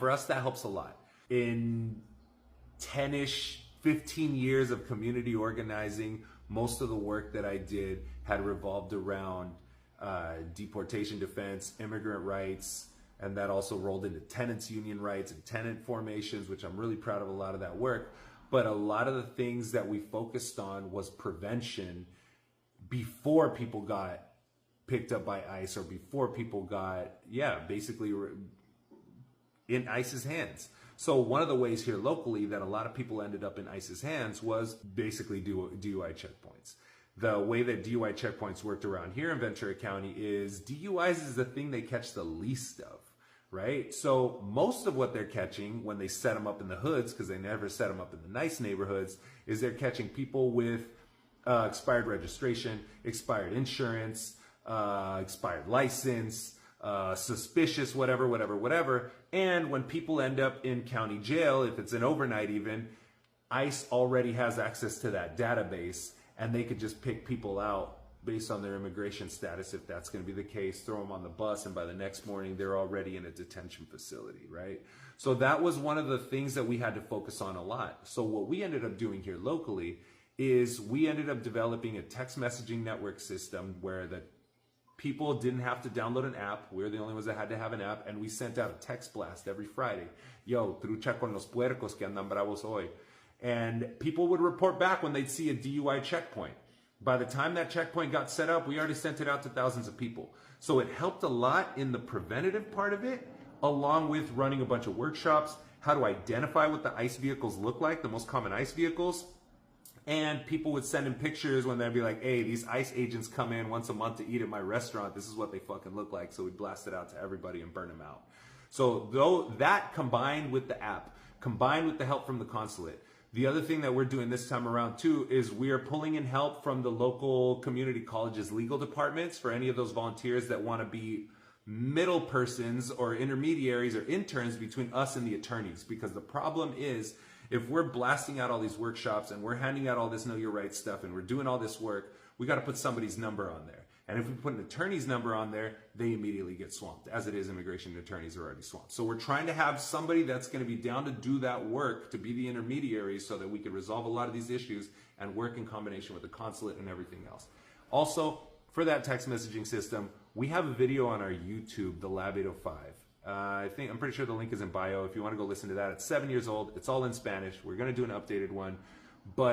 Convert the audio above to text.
for us, that helps a lot. In 10-ish, 15 years of community organizing, most of the work that I did had revolved around deportation defense, immigrant rights, and that also rolled into tenants union rights and tenant formations, which I'm really proud of a lot of that work. But a lot of the things that we focused on was prevention before people got picked up by ICE or before people got, basically in ICE's hands. So one of the ways here locally that a lot of people ended up in ICE's hands was basically DUI checkpoints. The way that DUI checkpoints worked around here in Ventura County is DUIs is the thing they catch the least of, right? So most of what they're catching when they set them up in the hoods, because they never set them up in the nice neighborhoods, is they're catching people with expired registration, expired insurance, expired license, suspicious, whatever. And when people end up in county jail, if it's an overnight even, ICE already has access to that database, and they could just pick people out based on their immigration status, if that's going to be the case, throw them on the bus, and by the next morning, they're already in a detention facility, right? So that was one of the things that we had to focus on a lot. So what we ended up doing here locally is we ended up developing a text messaging network system where the people didn't have to download an app. We were the only ones that had to have an app, and we sent out a text blast every Friday. Yo, trucha con los puercos que andan bravos hoy. And people would report back when they'd see a DUI checkpoint. By the time that checkpoint got set up, we already sent it out to thousands of people. So it helped a lot in the preventative part of it, along with running a bunch of workshops, how to identify what the ICE vehicles look like, the most common ICE vehicles. And people would send in pictures when they'd be like, hey, these ICE agents come in once a month to eat at my restaurant. This is what they fucking look like. So we'd blast it out to everybody and burn them out. So though that combined with the app, combined with the help from the consulate, the other thing that we're doing this time around too is we are pulling in help from the local community colleges legal departments for any of those volunteers that want to be middle persons or intermediaries or interns between us and the attorneys. Because the problem is, if we're blasting out all these workshops and we're handing out all this know your rights stuff and we're doing all this work, we got to put somebody's number on there. And if we put an attorney's number on there, they immediately get swamped. As it is, immigration attorneys are already swamped. So we're trying to have somebody that's going to be down to do that work, to be the intermediary, so that we can resolve a lot of these issues and work in combination with the consulate and everything else. Also, for that text messaging system, we have a video on our YouTube, the Lab 805. I'm pretty sure the link is in bio. If you want to go listen to that, it's 7 years old. It's all in Spanish. We're going to do an updated one, but